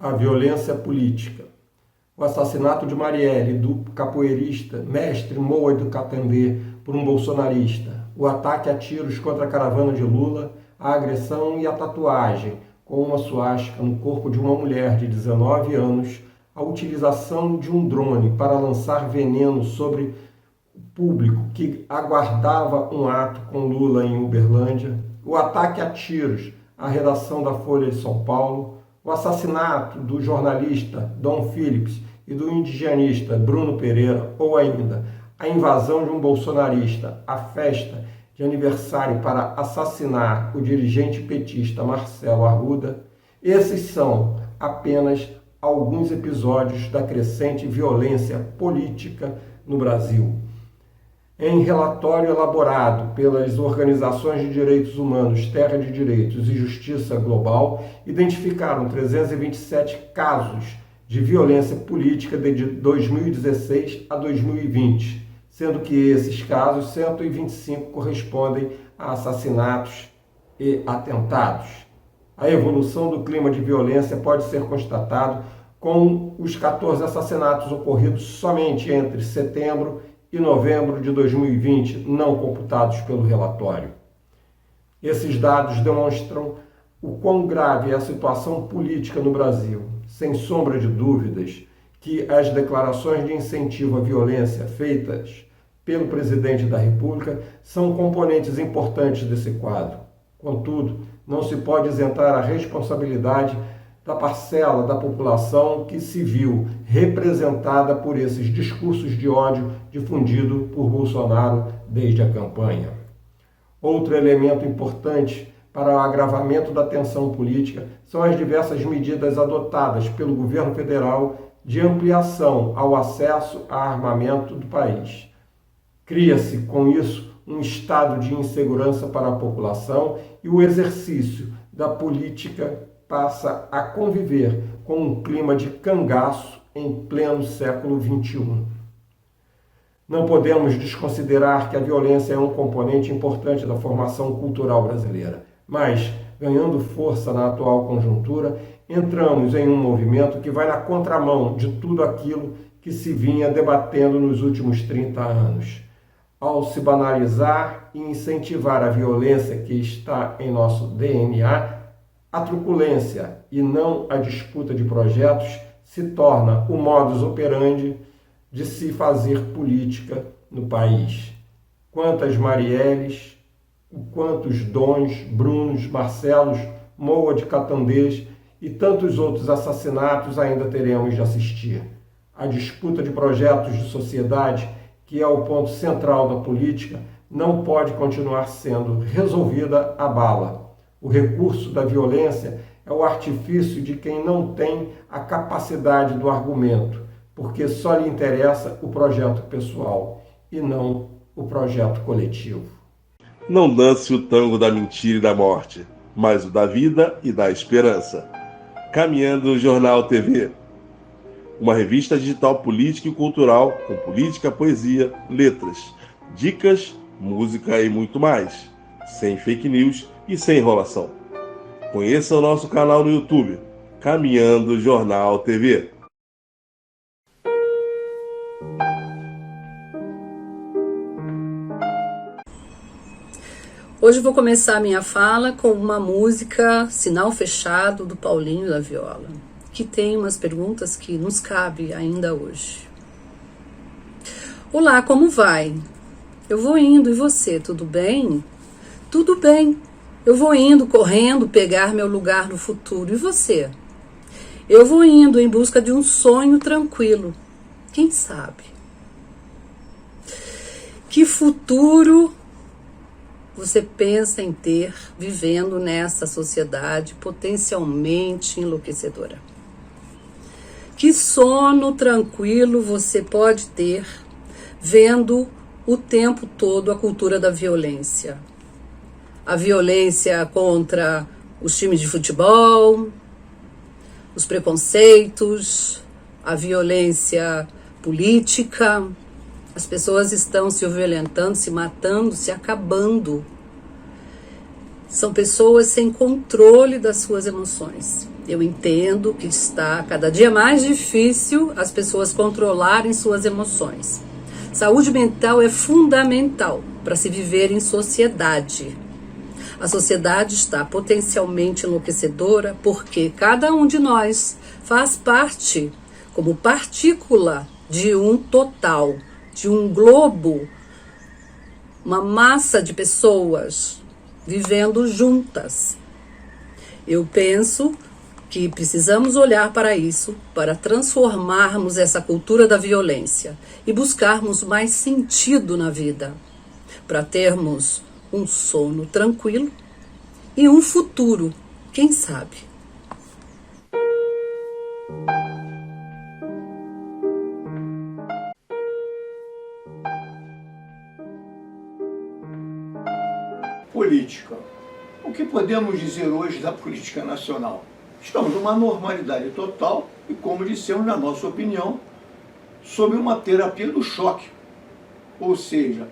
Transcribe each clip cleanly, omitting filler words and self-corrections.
a violência política. O assassinato de Marielle, do capoeirista mestre Moa do Catandê, por um bolsonarista. O ataque a tiros contra a caravana de Lula, a agressão e a tatuagem com uma suástica no corpo de uma mulher de 19 anos, a utilização de um drone para lançar veneno sobre o público que aguardava um ato com Lula em Uberlândia, o ataque a tiros à redação da Folha de São Paulo, o assassinato do jornalista Dom Phillips e do indigenista Bruno Pereira, ou ainda a invasão de um bolsonarista à festa de aniversário para assassinar o dirigente petista Marcelo Arruda, esses são apenas alguns episódios da crescente violência política no Brasil. Em relatório elaborado pelas organizações de direitos humanos Terra de Direitos e Justiça Global, identificaram 327 casos de violência política de 2016 a 2020, sendo que esses casos, 125, correspondem a assassinatos e atentados. A evolução do clima de violência pode ser constatado com os 14 assassinatos ocorridos somente entre setembro e novembro de 2020, não computados pelo relatório. Esses dados demonstram o quão grave é a situação política no Brasil. Sem sombra de dúvidas que as declarações de incentivo à violência feitas pelo presidente da República são componentes importantes desse quadro. Contudo, não se pode isentar a responsabilidade da parcela da população que se viu representada por esses discursos de ódio difundido por Bolsonaro desde a campanha. Outro elemento importante para o agravamento da tensão política são as diversas medidas adotadas pelo governo federal de ampliação ao acesso a armamento do país. Cria-se, com isso, um estado de insegurança para a população e o exercício da política passa a conviver com um clima de cangaço em pleno século XXI. Não podemos desconsiderar que a violência é um componente importante da formação cultural brasileira, mas, ganhando força na atual conjuntura, entramos em um movimento que vai na contramão de tudo aquilo que se vinha debatendo nos últimos 30 anos. Ao se banalizar e incentivar a violência que está em nosso DNA, a truculência e não a disputa de projetos se torna o modus operandi de se fazer política no país. Quantas Marielles, quantos Dons, Brunos, Marcelos, Moa de Catandês e tantos outros assassinatos ainda teremos de assistir. A disputa de projetos de sociedade, que é o ponto central da política, não pode continuar sendo resolvida à bala. O recurso da violência é o artifício de quem não tem a capacidade do argumento, porque só lhe interessa o projeto pessoal e não o projeto coletivo. Não dance o tango da mentira e da morte, mas o da vida e da esperança. Caminhando Jornal TV, uma revista digital política e cultural com política, poesia, letras, dicas, música e muito mais, sem fake news e sem enrolação. Conheça o nosso canal no YouTube, Caminhando Jornal TV. Hoje vou começar a minha fala com uma música Sinal Fechado, do Paulinho da Viola, que tem umas perguntas que nos cabe ainda hoje. Olá, como vai? Eu vou indo, e você, tudo bem? Tudo bem. Eu vou indo, correndo, pegar meu lugar no futuro. E você? Eu vou indo em busca de um sonho tranquilo. Quem sabe? Que futuro você pensa em ter vivendo nessa sociedade potencialmente enlouquecedora? Que sono tranquilo você pode ter vendo o tempo todo a cultura da violência? A violência contra os times de futebol, os preconceitos, a violência política. As pessoas estão se violentando, se matando, se acabando. São pessoas sem controle das suas emoções. Eu entendo que está cada dia mais difícil as pessoas controlarem suas emoções. Saúde mental é fundamental para se viver em sociedade. A sociedade está potencialmente enlouquecedora porque cada um de nós faz parte, como partícula de um total, de um globo, uma massa de pessoas vivendo juntas. Eu penso que precisamos olhar para isso, para transformarmos essa cultura da violência e buscarmos mais sentido na vida, para termos um sono tranquilo e um futuro, quem sabe. Política. O que podemos dizer hoje da política nacional? Estamos numa normalidade total e, como dissemos, na nossa opinião, sob uma terapia do choque. Ou seja,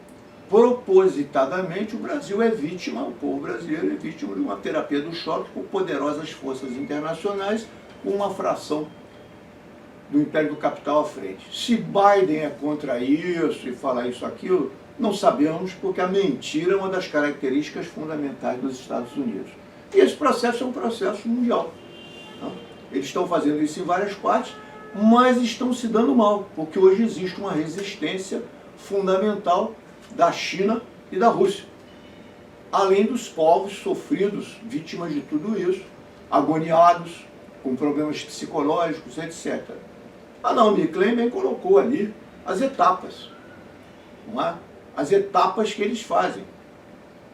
propositadamente o Brasil é vítima, o povo brasileiro é vítima de uma terapia do choque por poderosas forças internacionais, com uma fração do Império do Capital à frente. Se Biden é contra isso e fala isso, aquilo, não sabemos, porque a mentira é uma das características fundamentais dos Estados Unidos. E esse processo é um processo mundial. Eles estão fazendo isso em várias partes, mas estão se dando mal, porque hoje existe uma resistência fundamental da China e da Rússia. Além dos povos sofridos, vítimas de tudo isso, agoniados, com problemas psicológicos, etc. A Naomi Klein bem colocou ali as etapas, não é? As etapas que eles fazem.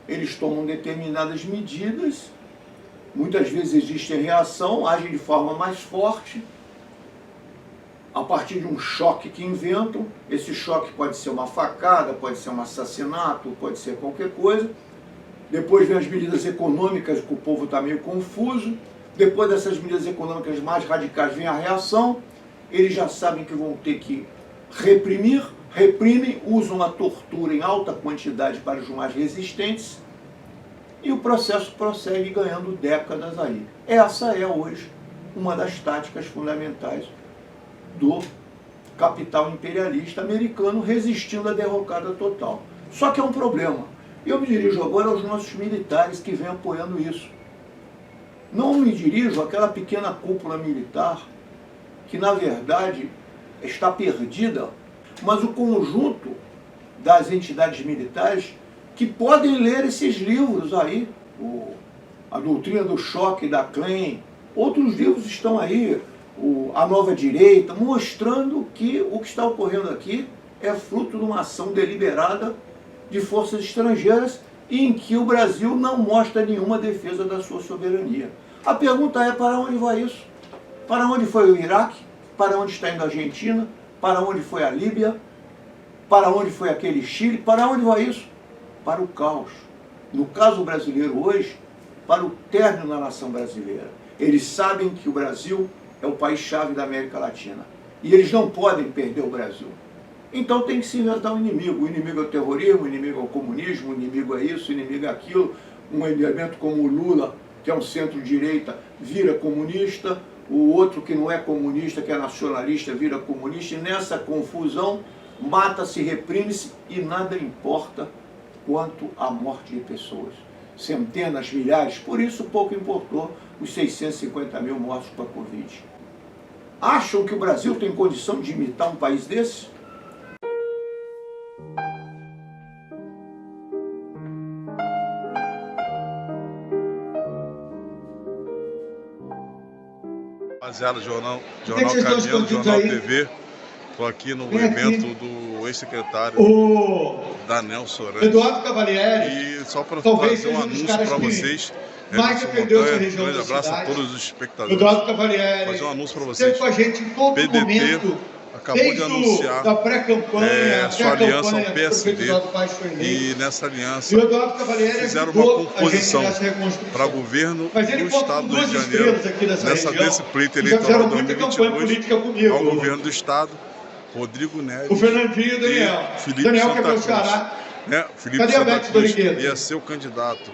Eles tomam determinadas medidas, muitas vezes existe reação, agem de forma mais forte, a partir de um choque que inventam. Esse choque pode ser uma facada, pode ser um assassinato, pode ser qualquer coisa. Depois vem as medidas econômicas, que o povo está meio confuso. Depois dessas medidas econômicas mais radicais vem a reação. Eles já sabem que vão ter que reprimir, reprimem, usam a tortura em alta quantidade para os mais resistentes. E o processo prossegue ganhando décadas aí. Essa é hoje uma das táticas fundamentais do capital imperialista americano, resistindo à derrocada total. Só que é um problema. Eu me dirijo agora aos nossos militares que vêm apoiando isso. Não me dirijo àquela pequena cúpula militar que, na verdade, está perdida, mas o conjunto das entidades militares que podem ler esses livros aí, A Doutrina do Choque, da Klein, outros livros estão aí, A Nova Direita, mostrando que o que está ocorrendo aqui é fruto de uma ação deliberada de forças estrangeiras e em que o Brasil não mostra nenhuma defesa da sua soberania. A pergunta é: para onde vai isso? Para onde foi o Iraque? Para onde está indo a Argentina? Para onde foi a Líbia? Para onde foi aquele Chile? Para onde vai isso? Para o caos. No caso brasileiro hoje, para o término da nação brasileira. Eles sabem que o Brasil é o país-chave da América Latina. E eles não podem perder o Brasil. Então tem que se inventar um inimigo. O inimigo é o terrorismo, o inimigo é o comunismo, o inimigo é isso, o inimigo é aquilo. Um elemento como o Lula, que é um centro-direita, vira comunista. O outro que não é comunista, que é nacionalista, vira comunista. E nessa confusão, mata-se, reprime-se e nada importa quanto à morte de pessoas. Centenas, milhares, por isso pouco importou os 650 mil mortos com a Covid. Acham que o Brasil tem condição de imitar um país desse? Rapaziada, Jornal Caminhando, Jornal TV. Estou aqui no evento do ex-secretário Daniel Sorante. Eduardo Cavalieri. E só para fazer um anúncio para vocês. Mais defendeu essa região grande da abraço cidade. a todos os espectadores. Eduardo Cavalieri. Fazer um anúncio para vocês. Esteve com a gente em todo PDT momento. acabou de anunciar da pré-campanha, sua aliança ao do PSD. prefeito Eduardo Paes foi eleito. E nessa aliança E o Eduardo Cavalieri fizeram ajudou uma composição a gente nessa reconstrução. para governo Mas ele do conta Estado com do Rio de duas Janeiro, estrelas aqui dessa nessa região, desse pleito que já eleitoral fizeram de muita campanha 2022 política comigo. ao governo do Estado, Rodrigo Neves, O Fernandinho e o Daniel. Felipe Daniel, que é Santa meu Cruz. xará. Felipe Cadê a Santa Beth Cruz Doriqueto? ia ser o candidato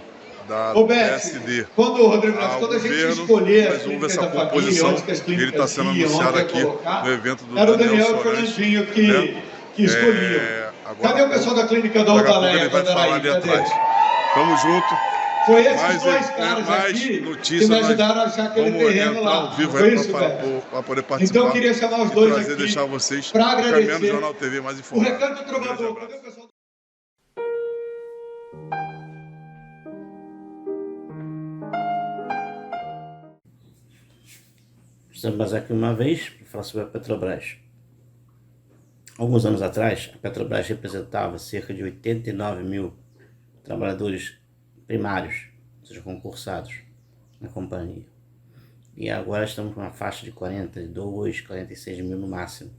da Ô, Beth, PSD quando o Rodrigo Neves, ao quando a gente governo, escolher mas as houve clínicas essa da família, composição. onde que as Ele clínicas está sendo iam, anunciado onde ia aqui colocar, no evento do era o Daniel Daniel Soares, Fernandinho né? que escolhia. Agora, Cadê o pessoal da clínica da daqui a pouco Aldaléia, ele vai falar ali Cadê? atrás. Tamo junto. Foi esses Mais, dois caras mais aqui notícia, que me ajudaram a achar aquele vamos terreno entrar lá. ao vivo Foi aí isso, para poder participar. Então eu queria chamar os e dois trazer, aqui deixar vocês para caminhando agradecer. o Jornal TV mais O informado. Recanto do Grande Trovador. abraço. Cadê o pessoal? Estamos aqui uma vez para falar sobre a Petrobras. Alguns anos atrás, a Petrobras representava cerca de 89 mil trabalhadores primários, ou seja, concursados na companhia. E agora estamos com uma faixa de 42, 46 mil no máximo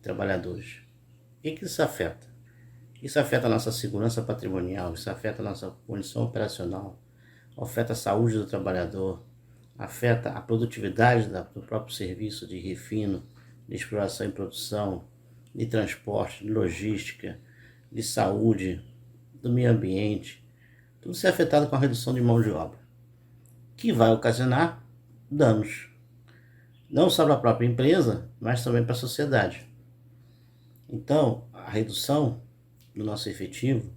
trabalhadores. O que isso afeta? Isso afeta a nossa segurança patrimonial, isso afeta a nossa condição operacional, afeta a saúde do trabalhador, afeta a produtividade do próprio serviço de refino, de exploração e produção, de transporte, de logística, de saúde, do meio ambiente. Tudo isso é afetado com a redução de mão de obra, que vai ocasionar danos, não só para a própria empresa, mas também para a sociedade. Então, a redução do nosso efetivo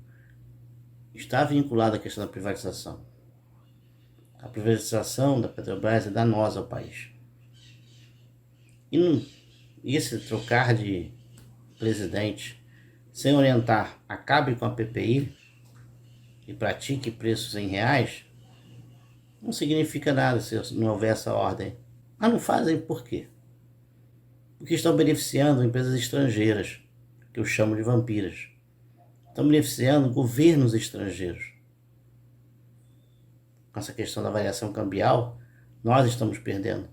está vinculada à questão da privatização. A privatização da Petrobras é danosa ao país. E esse trocar de presidente sem orientar, acabe com a PPI e pratique preços em reais, não significa nada se não houver essa ordem. Mas não fazem por quê? Porque estão beneficiando empresas estrangeiras, que eu chamo de vampiras. Estão beneficiando governos estrangeiros. Com essa questão da variação cambial, nós estamos perdendo.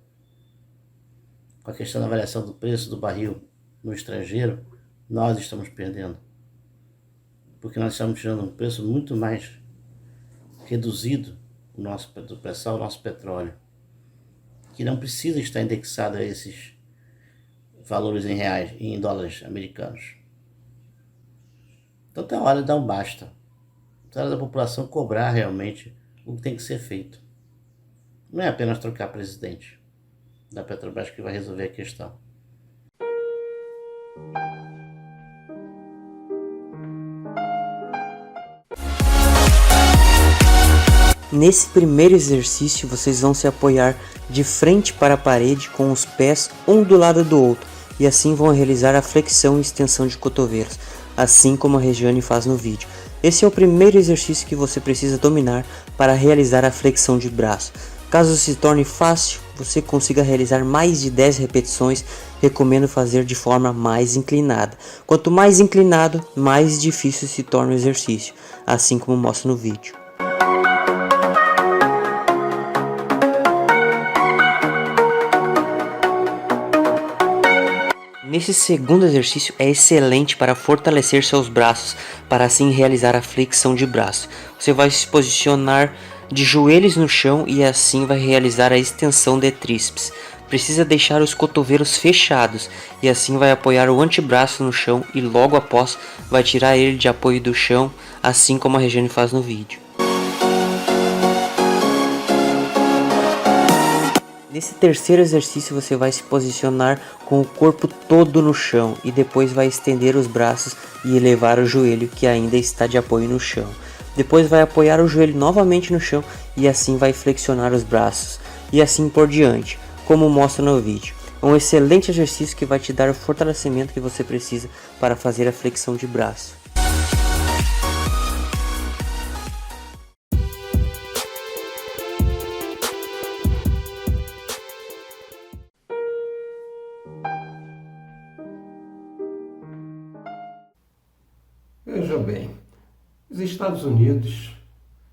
Com a questão da variação do preço do barril no estrangeiro, nós estamos perdendo. Porque nós estamos tirando um preço muito mais reduzido do pré-sal, o nosso petróleo, que não precisa estar indexado a esses valores em reais, em dólares americanos. Então está hora de dar um basta. Está hora da população cobrar realmente o que tem que ser feito. Não é apenas trocar presidente da Petrobras que vai resolver a questão. Nesse primeiro exercício, vocês vão se apoiar de frente para a parede com os pés um do lado do outro e assim vão realizar a flexão e extensão de cotovelos, assim como a Regiane faz no vídeo. Esse é o primeiro exercício que você precisa dominar para realizar a flexão de braço. Caso se torne fácil, você consiga realizar mais de 10 repetições, recomendo fazer de forma mais inclinada. Quanto mais inclinado, mais difícil se torna o exercício, assim como mostro no vídeo. Nesse segundo exercício é excelente para fortalecer seus braços, para assim realizar a flexão de braço. Você vai se posicionar de joelhos no chão e assim vai realizar a extensão de tríceps. Precisa deixar os cotovelos fechados e assim vai apoiar o antebraço no chão e logo após vai tirar ele de apoio do chão, assim como a Regiane faz no vídeo. Nesse terceiro exercício você vai se posicionar com o corpo todo no chão e depois vai estender os braços e elevar o joelho que ainda está de apoio no chão. Depois vai apoiar o joelho novamente no chão e assim vai flexionar os braços e assim por diante, como mostra no vídeo. É um excelente exercício que vai te dar o fortalecimento que você precisa para fazer a flexão de braço. Veja bem, os Estados Unidos,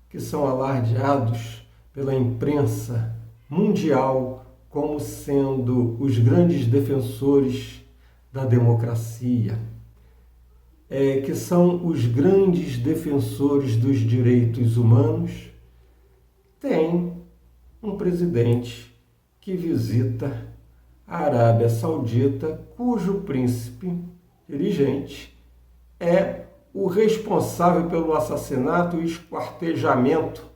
que são alardeados pela imprensa mundial como sendo os grandes defensores da democracia, que são os grandes defensores dos direitos humanos, tem um presidente que visita a Arábia Saudita, cujo príncipe dirigente é o responsável pelo assassinato e esquartejamento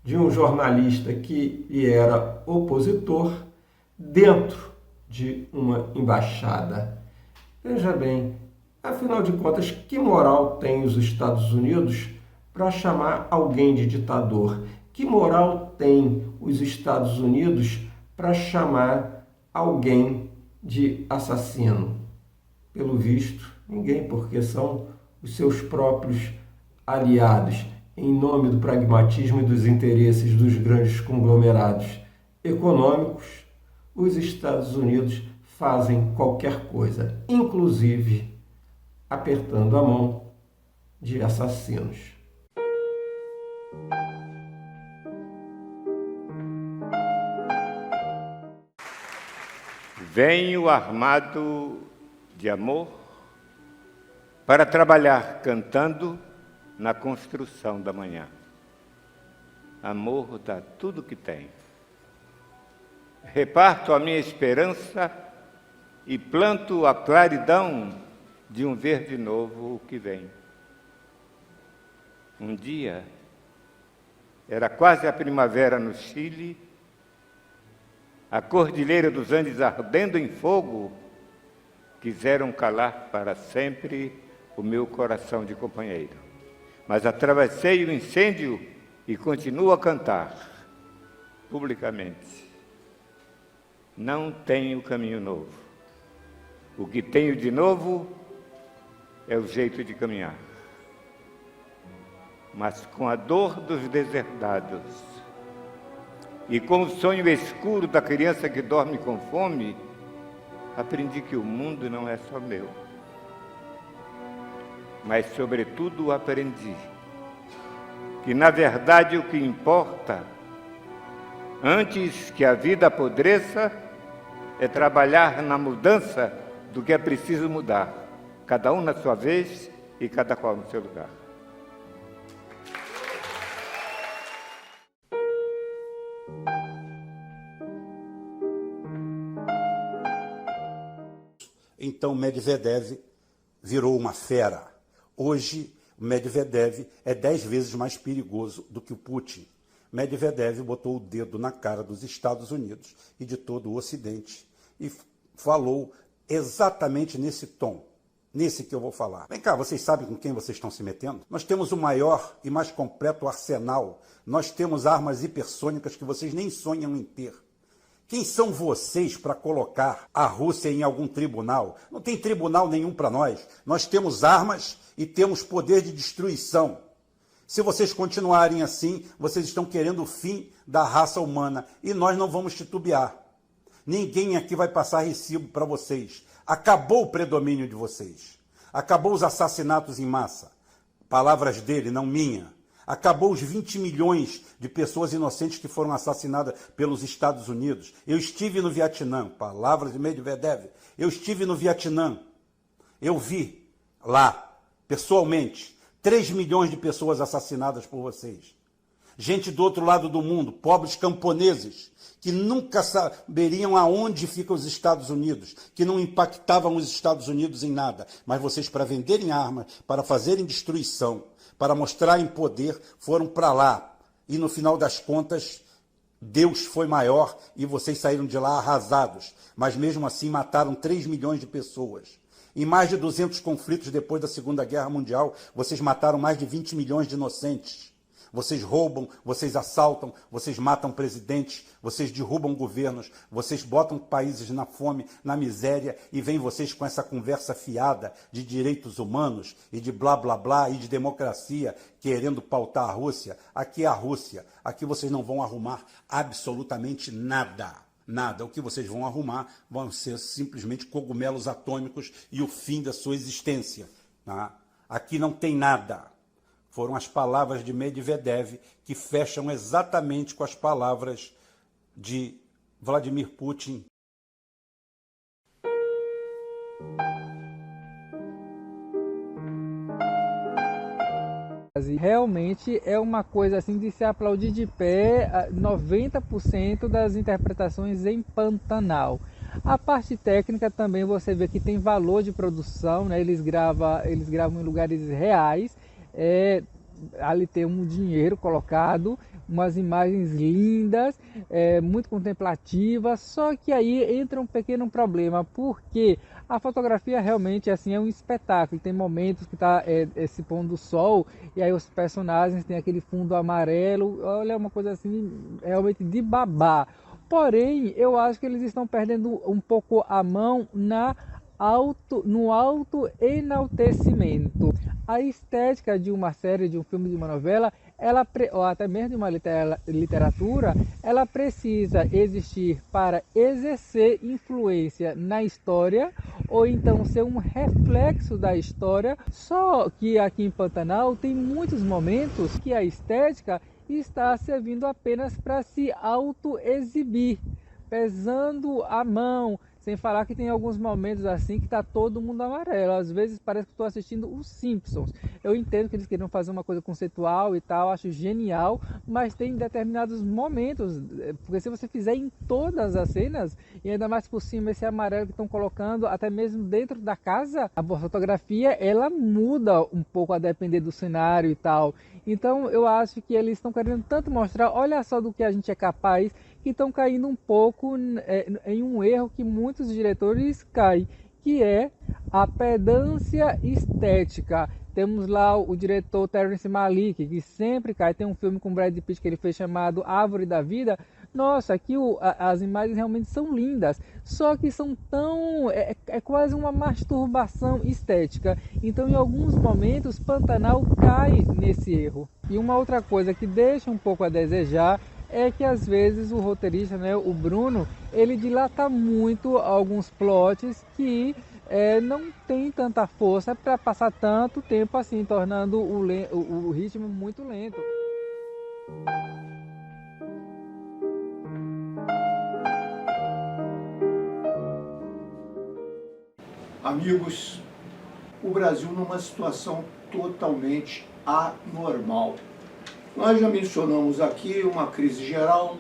de um jornalista que era opositor dentro de uma embaixada. Veja bem, afinal de contas, que moral tem os Estados Unidos para chamar alguém de ditador? Que moral tem os Estados Unidos para chamar alguém de assassino? Pelo visto, ninguém, porque são os seus próprios aliados, em nome do pragmatismo e dos interesses dos grandes conglomerados econômicos. Os Estados Unidos fazem qualquer coisa, inclusive apertando a mão de assassinos. Venho armado de amor para trabalhar cantando na construção da manhã. Amor dá tudo que tem. Reparto a minha esperança e planto a claridão de um verde novo que vem. Um dia, era quase a primavera no Chile, a cordilheira dos Andes ardendo em fogo, quiseram calar para sempre o meu coração de companheiro. Mas atravessei o incêndio e continuo a cantar, publicamente. Não tenho caminho novo. O que tenho de novo é o jeito de caminhar. Mas com a dor dos deserdados e com o sonho escuro da criança que dorme com fome, aprendi que o mundo não é só meu. Mas, sobretudo, aprendi que, na verdade, o que importa, antes que a vida apodreça, é trabalhar na mudança do que é preciso mudar, cada um na sua vez e cada qual no seu lugar. Então Medvedev virou uma fera. Hoje, o Medvedev é 10 vezes mais perigoso do que o Putin. Medvedev botou o dedo na cara dos Estados Unidos e de todo o Ocidente e falou exatamente nesse tom, nesse que eu vou falar. Vem cá, vocês sabem com quem vocês estão se metendo? Nós temos o maior e mais completo arsenal. Nós temos armas hipersônicas que vocês nem sonham em ter. Quem são vocês para colocar a Rússia em algum tribunal? Não tem tribunal nenhum para nós. Nós temos armas e temos poder de destruição. Se vocês continuarem assim, vocês estão querendo o fim da raça humana e nós não vamos titubear. Ninguém aqui vai passar recibo para vocês. Acabou o predomínio de vocês. Acabou os assassinatos em massa. Palavras dele, não minha. Acabou os 20 milhões de pessoas inocentes que foram assassinadas pelos Estados Unidos. Eu estive no Vietnã, palavras de Medvedev. Eu estive no Vietnã. Eu vi lá, pessoalmente, 3 milhões de pessoas assassinadas por vocês. Gente do outro lado do mundo, pobres camponeses, que nunca saberiam aonde ficam os Estados Unidos, que não impactavam os Estados Unidos em nada. Mas vocês, para venderem armas, para fazerem destruição, para mostrarem poder, foram para lá. E no final das contas, Deus foi maior e vocês saíram de lá arrasados. Mas mesmo assim mataram 3 milhões de pessoas. Em mais de 200 conflitos depois da Segunda Guerra Mundial, vocês mataram mais de 20 milhões de inocentes. Vocês roubam, vocês assaltam, vocês matam presidentes, vocês derrubam governos, vocês botam países na fome, na miséria, e vêm vocês com essa conversa fiada de direitos humanos e de blá blá blá e de democracia, querendo pautar a Rússia. Aqui é a Rússia, aqui vocês não vão arrumar absolutamente nada. Nada. O que vocês vão arrumar vão ser simplesmente cogumelos atômicos e o fim da sua existência. Tá? Aqui não tem nada. Foram as palavras de Medvedev que fecham exatamente com as palavras de Vladimir Putin. Realmente é uma coisa assim de se aplaudir de pé, 90% das interpretações em Pantanal. A parte técnica também você vê que tem valor de produção, né? Eles gravam em lugares reais. ali ter um dinheiro colocado, umas imagens lindas, muito contemplativas, só que aí entra um pequeno problema, porque a fotografia realmente assim é um espetáculo, tem momentos que está esse pôr do sol, e aí os personagens têm aquele fundo amarelo, olha, é uma coisa assim realmente de babar. Porém, eu acho que eles estão perdendo um pouco a mão no auto-enaltecimento. A estética de uma série, de um filme, de uma novela, ou até mesmo de uma literatura, ela precisa existir para exercer influência na história, ou então ser um reflexo da história. Só que aqui em Pantanal tem muitos momentos que a estética está servindo apenas para se auto-exibir, pesando a mão, sem falar que tem alguns momentos assim que está todo mundo amarelo. Às vezes parece que estou assistindo os Simpsons. Eu entendo que eles queriam fazer uma coisa conceitual e tal, acho genial, mas tem determinados momentos, porque se você fizer em todas as cenas, e ainda mais por cima esse amarelo que estão colocando, até mesmo dentro da casa, a fotografia ela muda um pouco a depender do cenário e tal. Então eu acho que eles estão querendo tanto mostrar, olha só do que a gente é capaz, que estão caindo um pouco em um erro que muitos diretores caem, que é a pedância estética. Temos lá o diretor Terrence Malick, que sempre cai. Tem um filme com Brad Pitt que ele fez chamado Árvore da Vida. Nossa, aqui as imagens realmente são lindas, só que são tão... é quase uma masturbação estética. Então, em alguns momentos, Pantanal cai nesse erro. E uma outra coisa que deixa um pouco a desejar é que às vezes o roteirista, né, o Bruno, ele dilata muito alguns plots que não tem tanta força para passar tanto tempo assim, tornando o ritmo muito lento. Amigos, o Brasil numa situação totalmente anormal. Nós já mencionamos aqui uma crise geral,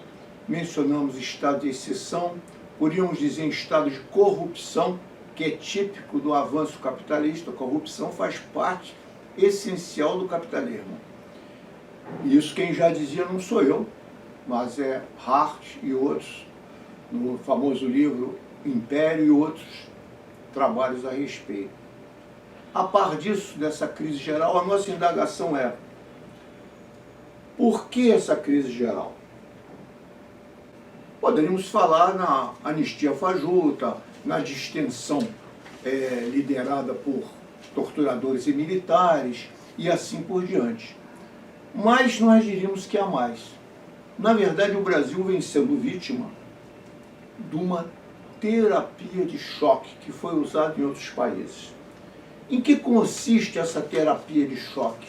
mencionamos estado de exceção, podíamos dizer estado de corrupção, que é típico do avanço capitalista. A corrupção faz parte essencial do capitalismo. E isso quem já dizia não sou eu, mas é Hart e outros, no famoso livro Império e outros trabalhos a respeito. A par disso, dessa crise geral, a nossa indagação é: por que essa crise geral? Poderíamos falar na anistia fajuta, na distensão liderada por torturadores e militares, e assim por diante. Mas nós diríamos que há mais. Na verdade, o Brasil vem sendo vítima de uma terapia de choque que foi usada em outros países. Em que consiste essa terapia de choque?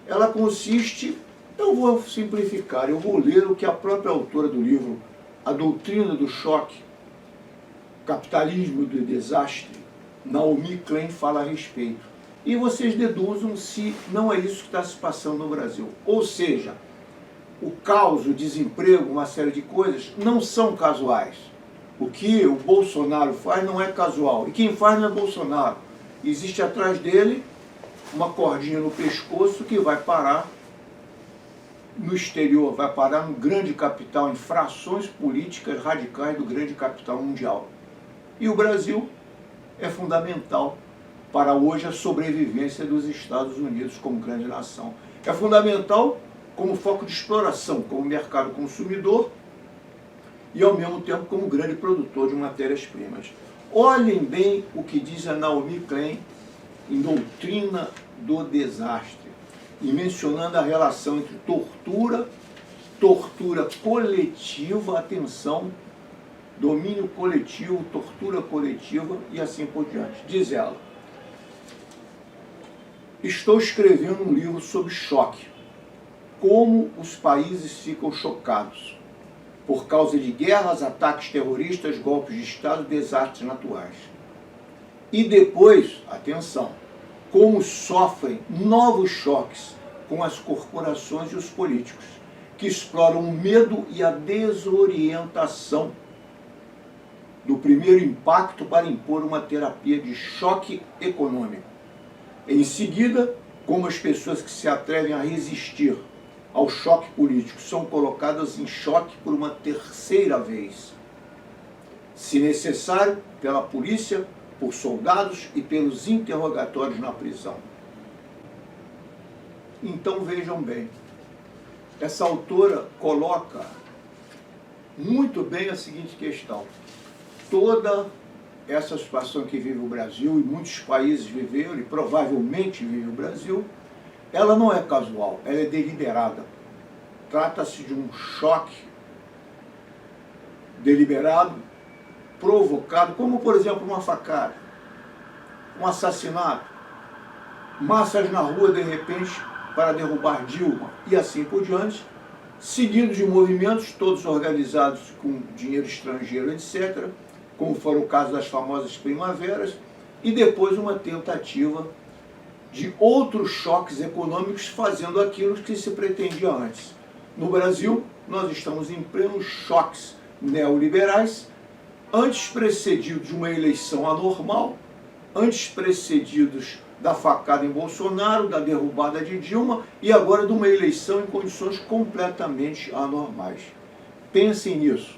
Ela consiste, eu vou simplificar, eu vou ler o que a própria autora do livro A Doutrina do Choque, Capitalismo do Desastre, Naomi Klein, fala a respeito. E vocês deduzam se não é isso que está se passando no Brasil. Ou seja, o caos, o desemprego, uma série de coisas não são casuais. O que o Bolsonaro faz não é casual. E quem faz não é Bolsonaro. Existe atrás dele uma cordinha no pescoço que vai parar no exterior, vai parar no grande capital, em frações políticas radicais do grande capital mundial. E o Brasil é fundamental para hoje a sobrevivência dos Estados Unidos como grande nação. É fundamental como foco de exploração, como mercado consumidor e ao mesmo tempo como grande produtor de matérias-primas. Olhem bem o que diz a Naomi Klein em Doutrina do Desastre, e mencionando a relação entre tortura coletiva, atenção, domínio coletivo, tortura coletiva e assim por diante. Diz ela: estou escrevendo um livro sobre choque, como os países ficam chocados por causa de guerras, ataques terroristas, golpes de Estado, desastres naturais. E depois, atenção, como sofrem novos choques com as corporações e os políticos, que exploram o medo e a desorientação do primeiro impacto para impor uma terapia de choque econômico. Em seguida, como as pessoas que se atrevem a resistir ao choque político são colocadas em choque por uma terceira vez, se necessário, pela polícia, por soldados e pelos interrogatórios na prisão. Então vejam bem, essa autora coloca muito bem a seguinte questão: toda essa situação que vive o Brasil, e muitos países viveram, e provavelmente vive o Brasil, ela não é casual, ela é deliberada. Trata-se de um choque deliberado, provocado, como por exemplo uma facada, um assassinato, massas na rua de repente para derrubar Dilma e assim por diante, seguidos de movimentos todos organizados com dinheiro estrangeiro, etc., como foram o caso das famosas primaveras, e depois uma tentativa de outros choques econômicos fazendo aquilo que se pretendia antes. No Brasil, nós estamos em plenos choques neoliberais, antes precedidos de uma eleição anormal, antes precedidos da facada em Bolsonaro, da derrubada de Dilma e agora de uma eleição em condições completamente anormais. Pensem nisso.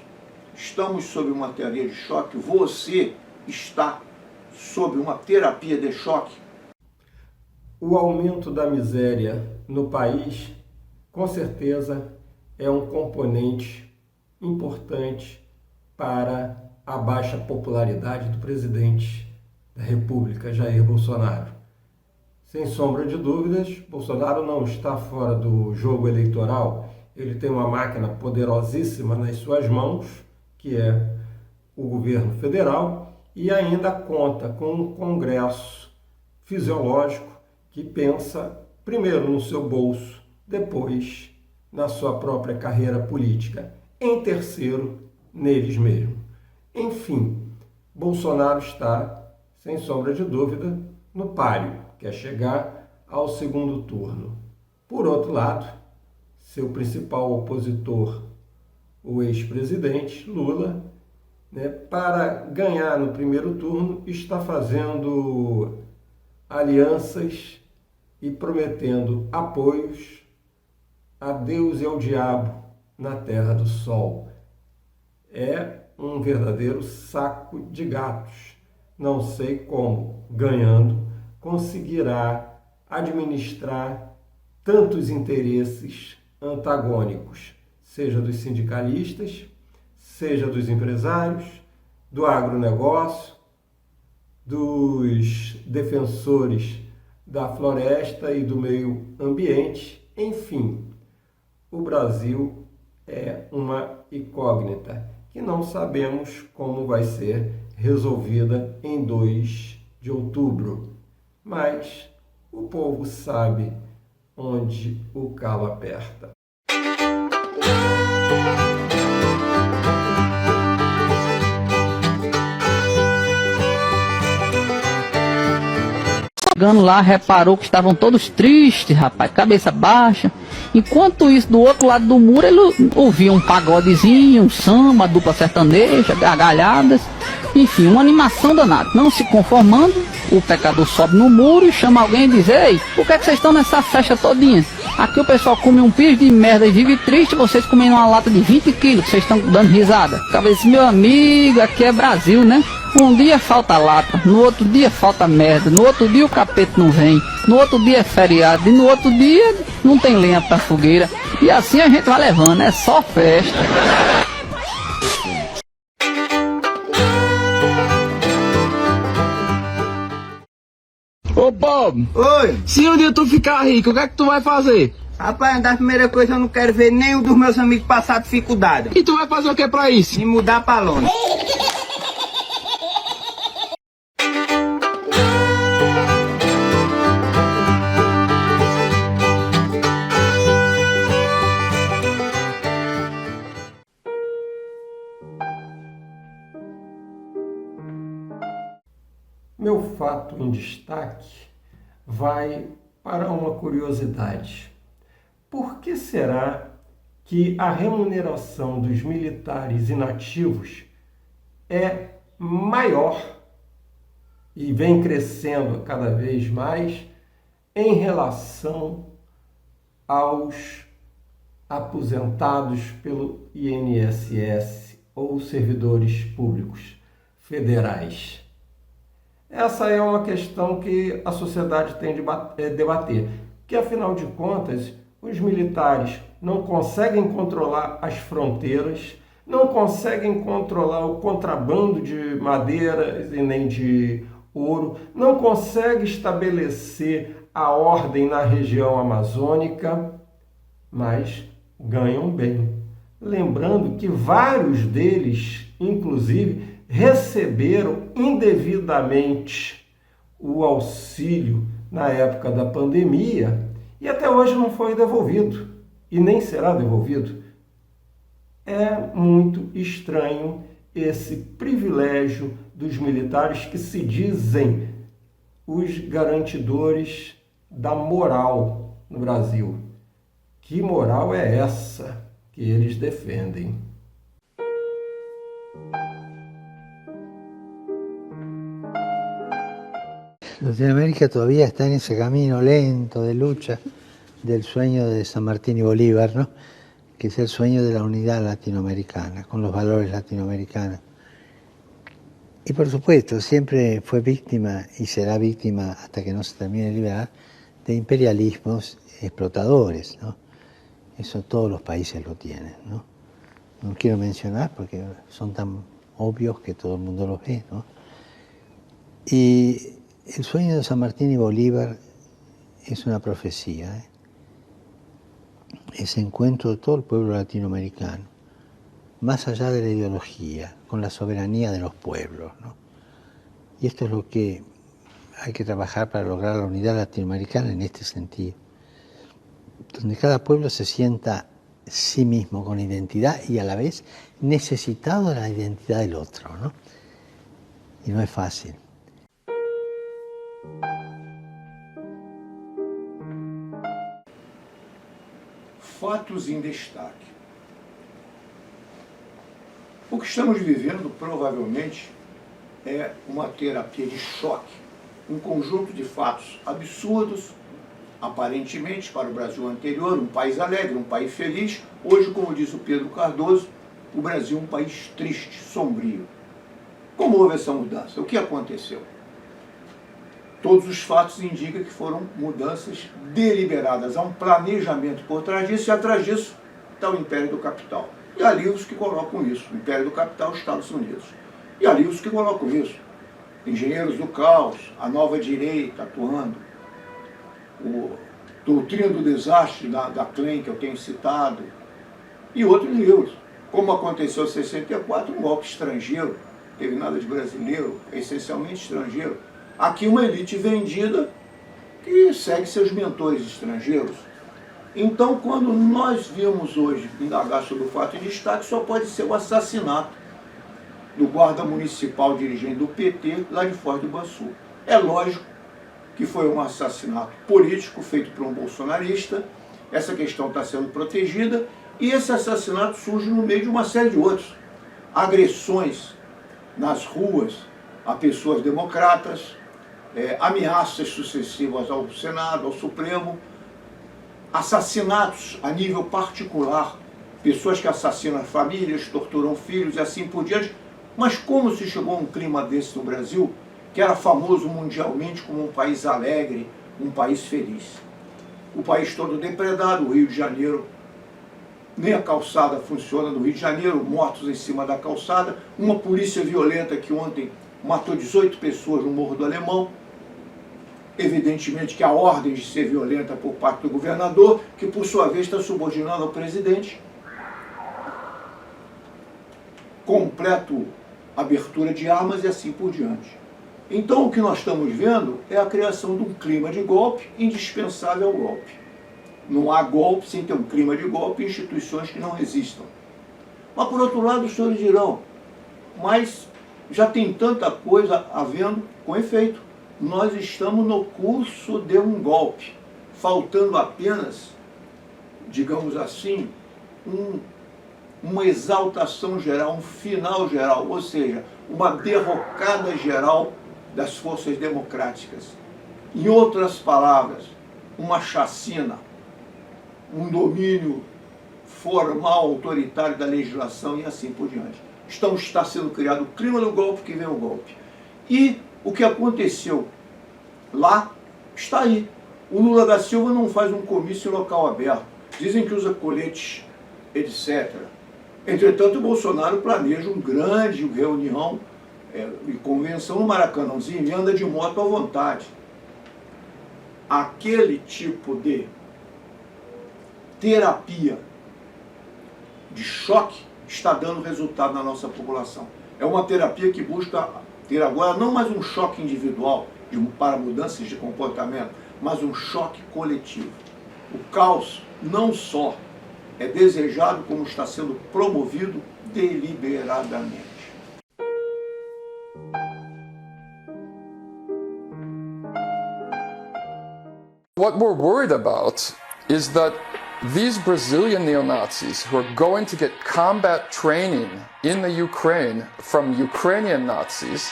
Estamos sob uma terapia de choque. Você está sob uma terapia de choque. O aumento da miséria no país, com certeza, é um componente importante para a baixa popularidade do presidente da República, Jair Bolsonaro. Sem sombra de dúvidas, Bolsonaro não está fora do jogo eleitoral. Ele tem uma máquina poderosíssima nas suas mãos, que é o governo federal, e ainda conta com um Congresso fisiológico que pensa primeiro no seu bolso, depois na sua própria carreira política, em terceiro, neles mesmos. Enfim, Bolsonaro está, sem sombra de dúvida, no páreo, que é chegar ao segundo turno. Por outro lado, seu principal opositor, o ex-presidente Lula, para ganhar no primeiro turno, está fazendo alianças e prometendo apoios a Deus e ao diabo na Terra do Sol. É um verdadeiro saco de gatos. Não sei como, ganhando, conseguirá administrar tantos interesses antagônicos, seja dos sindicalistas, seja dos empresários, do agronegócio, dos defensores da floresta e do meio ambiente, enfim. O Brasil é uma incógnita que não sabemos como vai ser resolvida em 2 de outubro. Mas o povo sabe onde o calo aperta. Chegando lá, reparou que estavam todos tristes, rapaz, cabeça baixa. Enquanto isso, do outro lado do muro, ele ouvia um pagodezinho, um samba, dupla sertaneja, gargalhadas. Enfim, uma animação danada. Não se conformando, o pecador sobe no muro e chama alguém e diz: ei, por que vocês estão nessa festa todinha? Aqui o pessoal come um pires de merda e vive triste, vocês comem uma lata de 20 quilos, vocês estão dando risada. Cabeça, meu amigo, aqui é Brasil, né? Um dia falta lata, no outro dia falta merda, no outro dia o capeta não vem, no outro dia é feriado e no outro dia não tem lenha pra fogueira. E assim a gente vai levando, é só festa. Ô Bob! Oi! Se um dia tu ficar rico, o que é que tu vai fazer? Rapaz, das primeiras coisas eu não quero ver nenhum dos meus amigos passar dificuldade. E tu vai fazer o que pra isso? Me mudar pra longe. Meu fato em destaque vai para uma curiosidade. Por que será que a remuneração dos militares inativos é maior e vem crescendo cada vez mais em relação aos aposentados pelo INSS ou servidores públicos federais. Essa é uma questão que a sociedade tem de debater, que afinal de contas os militares não conseguem controlar as fronteiras, não conseguem controlar o contrabando de madeira e nem de ouro, não conseguem estabelecer a ordem na região amazônica, mas ganham bem. Lembrando que vários deles, inclusive, receberam indevidamente o auxílio na época da pandemia e até hoje não foi devolvido e nem será devolvido. É muito estranho esse privilégio dos militares que se dizem os garantidores da moral no Brasil. Que moral é essa que eles defendem? Latinoamérica todavía está en ese camino lento de lucha del sueño de San Martín y Bolívar, ¿no? Que es el sueño de la unidad latinoamericana, con los valores latinoamericanos. Y por supuesto, siempre fue víctima y será víctima hasta que no se termine de liberar de imperialismos explotadores, ¿no? Eso todos los países lo tienen, ¿no? No quiero mencionar porque son tan obvios que todo el mundo los ve, ¿no? Y el sueño de San Martín y Bolívar es una profecía, ¿eh? Ese encuentro de todo el pueblo latinoamericano, más allá de la ideología, con la soberanía de los pueblos, ¿no? Y esto es lo que hay que trabajar para lograr la unidad latinoamericana en este sentido, donde cada pueblo se sienta sí mismo con identidad y a la vez necesitado de la identidad del otro, ¿no? Y no es fácil. Fatos em destaque. O que estamos vivendo, provavelmente, é uma terapia de choque, um conjunto de fatos absurdos, aparentemente, para o Brasil anterior, um país alegre, um país feliz. Hoje, como diz o Pedro Cardoso, o Brasil é um país triste, sombrio. Como houve essa mudança? O que aconteceu? Todos os fatos indicam que foram mudanças deliberadas. Há um planejamento por trás disso, e atrás disso está o Império do Capital. E há livros que colocam isso. O Império do Capital, os Estados Unidos. E há livros que colocam isso. Engenheiros do Caos, a Nova Direita atuando, o Doutrina do Desastre, da Klein, que eu tenho citado, e outros livros. Como aconteceu em 64, um golpe estrangeiro, não teve nada de brasileiro, essencialmente estrangeiro. Aqui uma elite vendida que segue seus mentores estrangeiros. Então, quando nós vimos hoje indagar sobre o fato de destaque, só pode ser o assassinato do guarda municipal dirigente do PT lá de Foz do Iguaçu. É lógico que foi um assassinato político feito por um bolsonarista, essa questão está sendo protegida, e esse assassinato surge no meio de uma série de outros. Agressões nas ruas a pessoas democratas, ameaças sucessivas ao Senado, ao Supremo, assassinatos a nível particular, pessoas que assassinam famílias, torturam filhos e assim por diante. Mas como se chegou a um clima desse no Brasil, que era famoso mundialmente como um país alegre, um país feliz? O país todo depredado, o Rio de Janeiro, nem a calçada funciona no Rio de Janeiro, mortos em cima da calçada, uma polícia violenta que ontem matou 18 pessoas no Morro do Alemão. Evidentemente que a ordem de ser violenta por parte do governador, que por sua vez está subordinado ao presidente. Completo abertura de armas e assim por diante. Então o que nós estamos vendo é a criação de um clima de golpe indispensável ao golpe. Não há golpe sem ter um clima de golpe e instituições que não resistam. Mas por outro lado os senhores dirão, mas já tem tanta coisa havendo com efeito. Nós estamos no curso de um golpe, faltando apenas, digamos assim, uma exaltação geral, um final geral, ou seja, uma derrocada geral das forças democráticas. Em outras palavras, uma chacina, um domínio formal, autoritário da legislação e assim por diante. Está sendo criado o clima do golpe, que vem o golpe. E o que aconteceu lá está aí. O Lula da Silva não faz um comício em local aberto. Dizem que usa coletes, etc. Entretanto, o Bolsonaro planeja uma grande reunião e convenção no Maracanãzinho e anda de moto à vontade. Aquele tipo de terapia de choque está dando resultado na nossa população. É uma terapia que busca ter agora não mais um choque individual para mudanças de comportamento, mas um choque coletivo. O caos não só é desejado, como está sendo promovido deliberadamente. What we're worried about is that these Brazilian neo-Nazis who are going to get combat training in the Ukraine from Ukrainian Nazis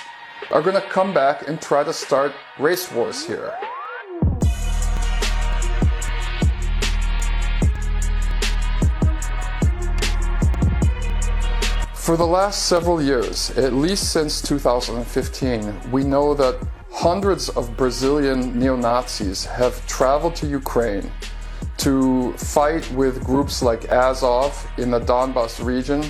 are going to come back and try to start race wars here. For the last several years, at least since 2015, we know that hundreds of Brazilian neo-Nazis have traveled to Ukraine to fight with groups like Azov in the Donbas region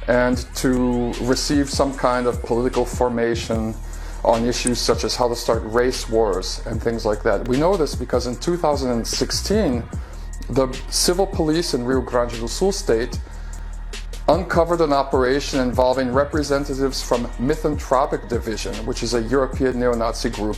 and to receive some kind of political formation on issues such as how to start race wars and things like that. We know this because in 2016, the civil police in Rio Grande do Sul state uncovered an operation involving representatives from Misanthropic Division, which is a European neo-Nazi group,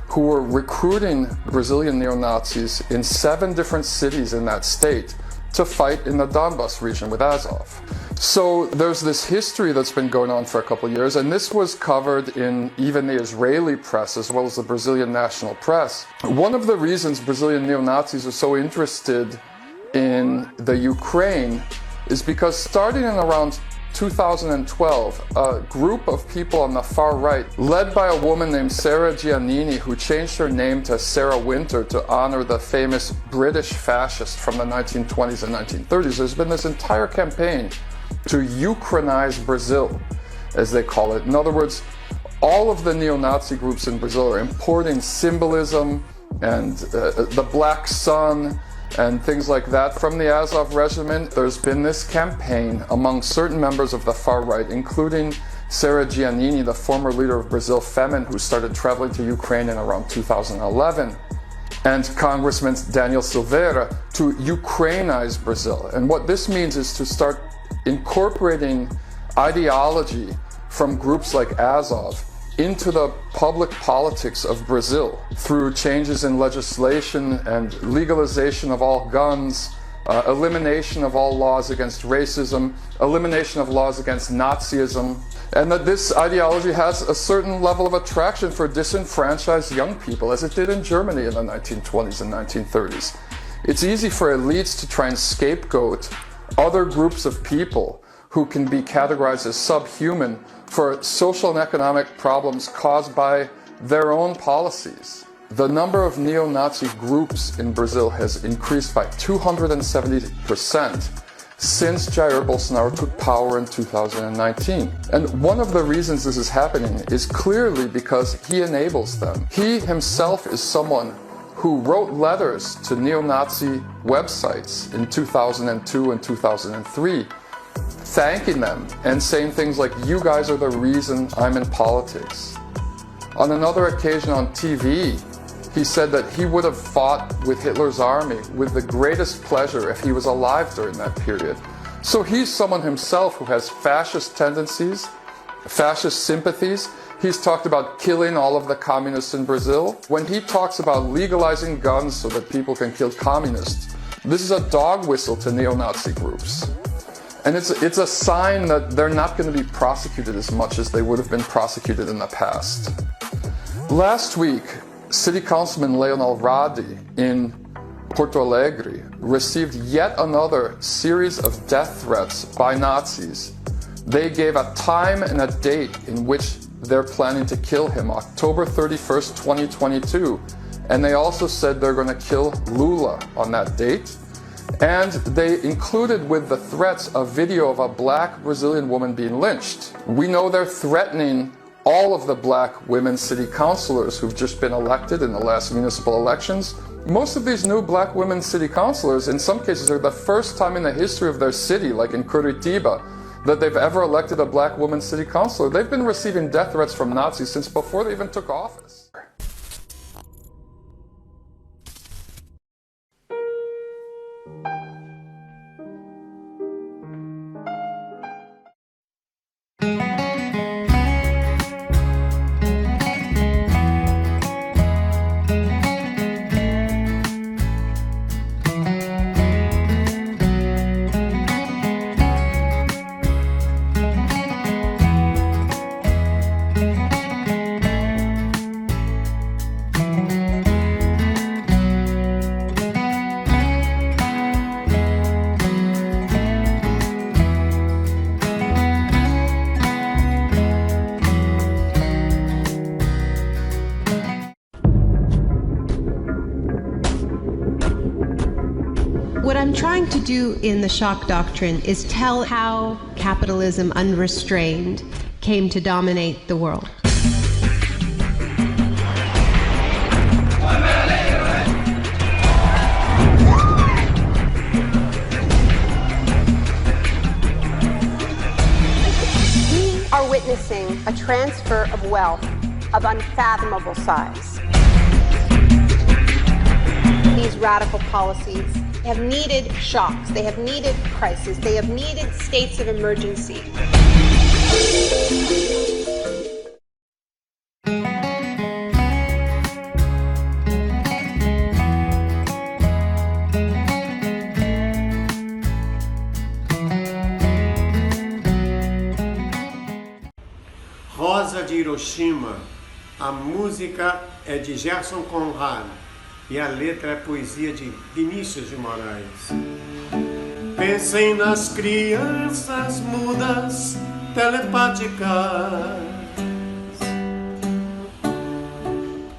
who were recruiting Brazilian neo-Nazis in 7 different cities in that state to fight in the Donbas region with Azov. So there's this history that's been going on for a couple of years, and this was covered in even the Israeli press as well as the Brazilian national press. One of the reasons Brazilian neo-Nazis are so interested in the Ukraine is because starting in around 2012, a group of people on the far right, led by a woman named Sarah Giannini, who changed her name to Sarah Winter to honor the famous British fascist from the 1920s and 1930s, there's been this entire campaign to Ukrainize Brazil, as they call it. In other words, all of the neo-Nazi groups in Brazil are importing symbolism and the black sun and things like that from the Azov regiment. There's been this campaign among certain members of the far right, including Sarah Giannini, the former leader of Brazil Femin, who started traveling to Ukraine in around 2011, and Congressman Daniel Silveira, to Ukrainize Brazil. And what this means is to start incorporating ideology from groups like Azov into the public politics of Brazil through changes in legislation and legalization of all guns, elimination of all laws against racism, elimination of laws against Nazism, and that this ideology has a certain level of attraction for disenfranchised young people, as it did in Germany in the 1920s and 1930s. It's easy for elites to try and scapegoat other groups of people who can be categorized as subhuman for social and economic problems caused by their own policies. The number of neo-Nazi groups in Brazil has increased by 270% since Jair Bolsonaro took power in 2019. And one of the reasons this is happening is clearly because he enables them. He himself is someone who wrote letters to neo-Nazi websites in 2002 and 2003, thanking them and saying things like, "You guys are the reason I'm in politics." On another occasion on TV, he said that he would have fought with Hitler's army with the greatest pleasure if he was alive during that period. So he's someone himself who has fascist tendencies, fascist sympathies. He's talked about killing all of the communists in Brazil. When he talks about legalizing guns so that people can kill communists, this is a dog whistle to neo-Nazi groups. And it's a sign that they're not going to be prosecuted as much as they would have been prosecuted in the past. Last week, City Councilman Leonel Radi in Porto Alegre received yet another series of death threats by Nazis. They gave a time and a date in which they're planning to kill him, October 31st, 2022. And they also said they're going to kill Lula on that date. And they included with the threats a video of a black Brazilian woman being lynched. We know they're threatening all of the black women city councilors who've just been elected in the last municipal elections. Most of these new black women city councilors, in some cases, are the first time in the history of their city, like in Curitiba, that they've ever elected a black woman city councilor. They've been receiving death threats from Nazis since before they even took office. What I'm trying to do in the shock doctrine is tell how capitalism unrestrained came to dominate the world. We are witnessing a transfer of wealth of unfathomable size. These radical policies have needed shocks, they have needed crises, they have needed states of emergency. Rosa de Hiroshima, a música é de Gerson Conrad e a letra é poesia de Vinícius de Moraes. Pensem nas crianças mudas, telepáticas.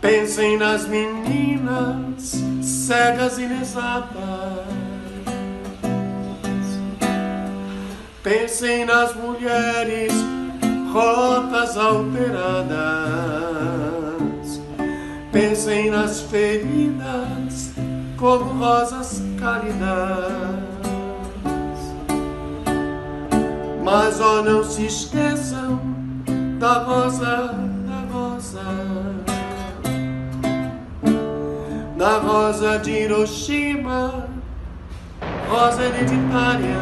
Pensem nas meninas cegas inexatas. Pensem nas mulheres rotas alteradas. Pensem nas feridas como rosas cálidas. Mas ó, não se esqueçam da rosa, da rosa de Hiroshima, rosa hereditária,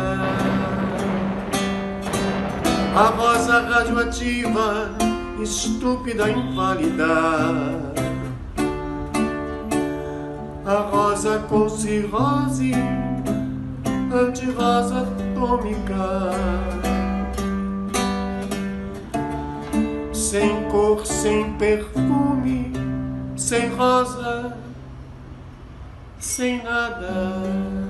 a rosa radioativa, estúpida, inválida, a rosa com cirrose, anti-rosa atômica, sem cor, sem perfume, sem rosa, sem nada.